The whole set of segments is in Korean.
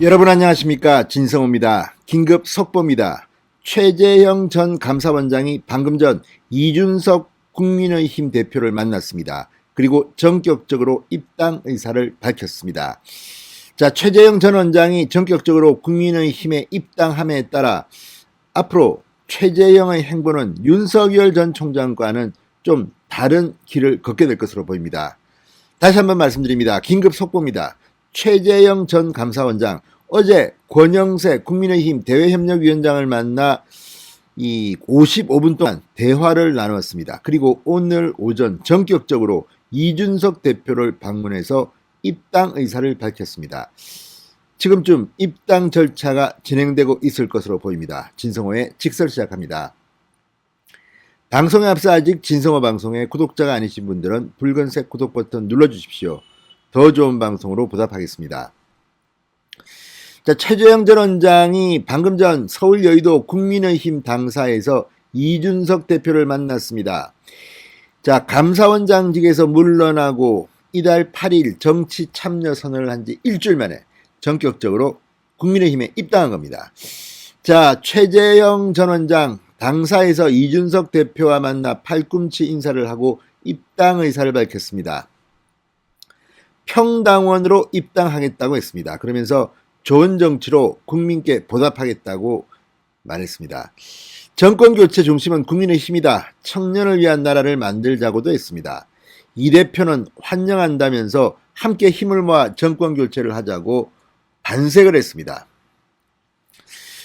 여러분 안녕하십니까, 진성호입니다. 긴급 속보입니다. 최재형 전 감사원장이 방금 전 이준석 국민의힘 대표를 만났습니다. 그리고 전격적으로 입당 의사를 밝혔습니다. 자, 최재형 전 원장이 전격적으로 국민의힘에 입당함에 따라 앞으로 최재형의 행보는 윤석열 전 총장과는 좀 다른 길을 걷게 될 것으로 보입니다. 다시 한번 말씀드립니다. 긴급 속보입니다. 최재형 전 감사원장 어제 권영세 국민의힘 대외협력위원장을 만나 이 55분 동안 대화를 나누었습니다. 그리고 오늘 오전 전격적으로 이준석 대표를 방문해서 입당 의사를 밝혔습니다. 지금쯤 입당 절차가 진행되고 있을 것으로 보입니다. 진성호의 직설 시작합니다. 방송에 앞서 아직 진성호 방송의 구독자가 아니신 분들은 붉은색 구독 버튼 눌러주십시오. 더 좋은 방송으로 보답하겠습니다. 자, 최재형 전 원장이 방금 전 서울 여의도 국민의힘 당사에서 이준석 대표를 만났습니다. 자, 감사원장직에서 물러나고 이달 8일 정치 참여 선언을 한 지 일주일 만에 전격적으로 국민의힘에 입당한 겁니다. 자, 최재형 전 원장 당사에서 이준석 대표와 만나 팔꿈치 인사를 하고 입당 의사를 밝혔습니다. 평당원으로 입당하겠다고 했습니다. 그러면서 좋은 정치로 국민께 보답하겠다고 말했습니다. 정권교체 중심은 국민의힘이다. 청년을 위한 나라를 만들자고도 했습니다. 이 대표는 환영한다면서 함께 힘을 모아 정권교체를 하자고 반색을 했습니다.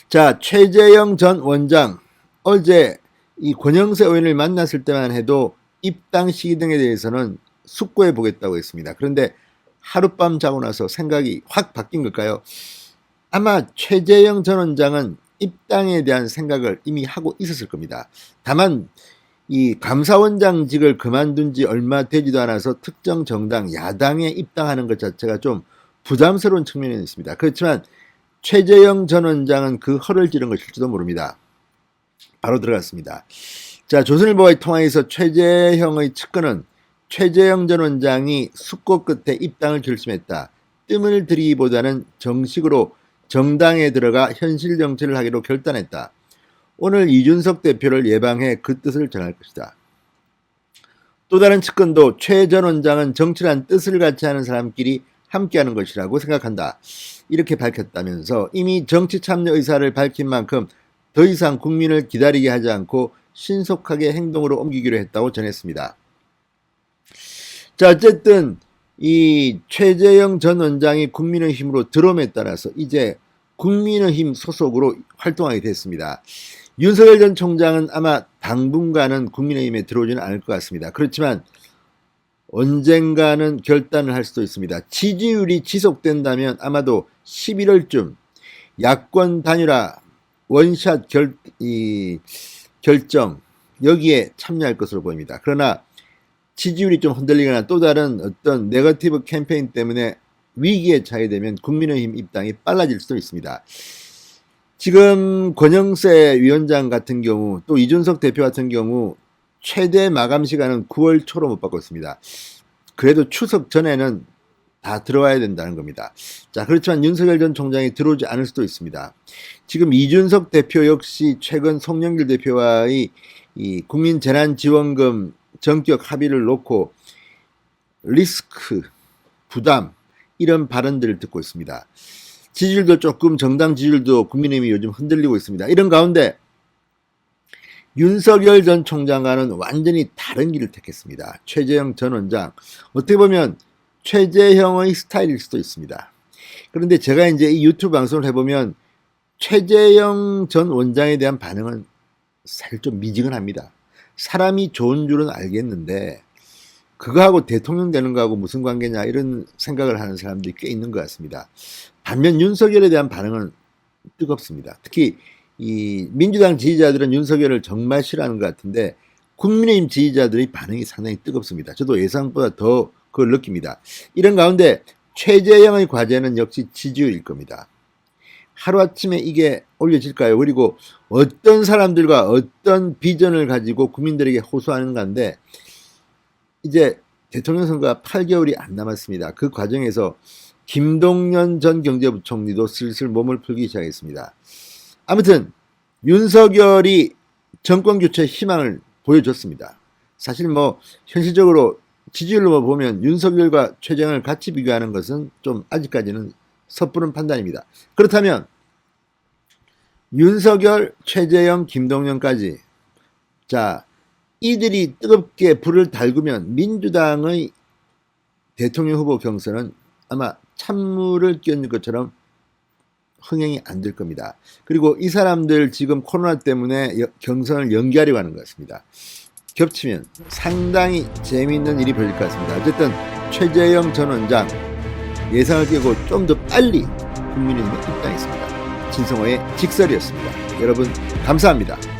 자, 최재형 전 원장 어제 이 권영세 의원을 만났을 때만 해도 입당 시기 등에 대해서는 숙고해 보겠다고 했습니다. 그런데 하룻밤 자고 나서 생각이 확 바뀐 걸까요? 아마 최재형 전 원장은 입당에 대한 생각을 이미 하고 있었을 겁니다. 다만 이 감사원장직을 그만둔 지 얼마 되지도 않아서 특정 정당 야당에 입당하는 것 자체가 좀 부담스러운 측면이 있습니다. 그렇지만 최재형 전 원장은 그 허를 찌른 것일지도 모릅니다. 바로 들어갔습니다. 자, 조선일보와의 통화에서 최재형의 측근은 최재형 전 원장이 숙고 끝에 입당을 결심했다. 뜸을 들이기보다는 정식으로 정당에 들어가 현실 정치를 하기로 결단했다. 오늘 이준석 대표를 예방해 그 뜻을 전할 것이다. 또 다른 측근도 최 전 원장은 정치란 뜻을 같이 하는 사람끼리 함께하는 것이라고 생각한다. 이렇게 밝혔다면서 이미 정치 참여 의사를 밝힌 만큼 더 이상 국민을 기다리게 하지 않고 신속하게 행동으로 옮기기로 했다고 전했습니다. 자, 어쨌든 이 최재형 전 원장이 국민의힘으로 들어옴에 따라서 이제 국민의힘 소속으로 활동하게 됐습니다. 윤석열 전 총장은 아마 당분간은 국민의힘에 들어오지는 않을 것 같습니다. 그렇지만 언젠가는 결단을 할 수도 있습니다. 지지율이 지속된다면 아마도 11월쯤 야권 단일화 원샷 결정 여기에 참여할 것으로 보입니다. 그러나 지지율이 좀 흔들리거나 또 다른 어떤 네거티브 캠페인 때문에 위기에 처하게 되면 국민의힘 입당이 빨라질 수도 있습니다. 지금 권영세 위원장 같은 경우 또 이준석 대표 같은 경우 최대 마감 시간은 9월 초로 못 바꿨습니다. 그래도 추석 전에는 다 들어와야 된다는 겁니다. 자, 그렇지만 윤석열 전 총장이 들어오지 않을 수도 있습니다. 지금 이준석 대표 역시 최근 송영길 대표와의 이 국민재난지원금 전격 합의를 놓고 리스크, 부담 이런 발언들을 듣고 있습니다. 지지율도 조금 정당 지지율도 국민의힘이 요즘 흔들리고 있습니다. 이런 가운데 윤석열 전 총장과는 완전히 다른 길을 택했습니다. 최재형 전 원장 어떻게 보면 최재형의 스타일일 수도 있습니다. 그런데 제가 이제 이 유튜브 방송을 해보면 최재형 전 원장에 대한 반응은 사실 좀 미지근합니다. 사람이 좋은 줄은 알겠는데 그거하고 대통령 되는 거하고 무슨 관계냐 이런 생각을 하는 사람들이 꽤 있는 것 같습니다. 반면 윤석열에 대한 반응은 뜨겁습니다. 특히 이 민주당 지지자들은 윤석열을 정말 싫어하는 것 같은데 국민의힘 지지자들의 반응이 상당히 뜨겁습니다. 저도 예상보다 더 그걸 느낍니다. 이런 가운데 최재형의 과제는 역시 지지율일 겁니다. 하루아침에 이게 올려질까요? 그리고 어떤 사람들과 어떤 비전을 가지고 국민들에게 호소하는 건데 이제 대통령 선거가 8개월이 안 남았습니다. 그 과정에서 김동연 전 경제부총리도 슬슬 몸을 풀기 시작했습니다. 아무튼 윤석열이 정권교체 희망을 보여줬습니다. 사실 뭐 현실적으로 지지율로 보면 윤석열과 최재형을 같이 비교하는 것은 좀 아직까지는 섣부른 판단입니다. 그렇다면 윤석열, 최재형, 김동연까지 자 이들이 뜨겁게 불을 달구면 민주당의 대통령 후보 경선은 아마 찬물을 끼얹는 것처럼 흥행이 안 될 겁니다. 그리고 이 사람들 지금 코로나 때문에 경선을 연기하려고 하는 것 같습니다. 겹치면 상당히 재미있는 일이 벌어질 것 같습니다. 어쨌든 최재형 전 원장 예상을 깨고 좀 더 빨리 국민의힘에 입당했습니다. 진성호의 직설이었습니다. 여러분 감사합니다.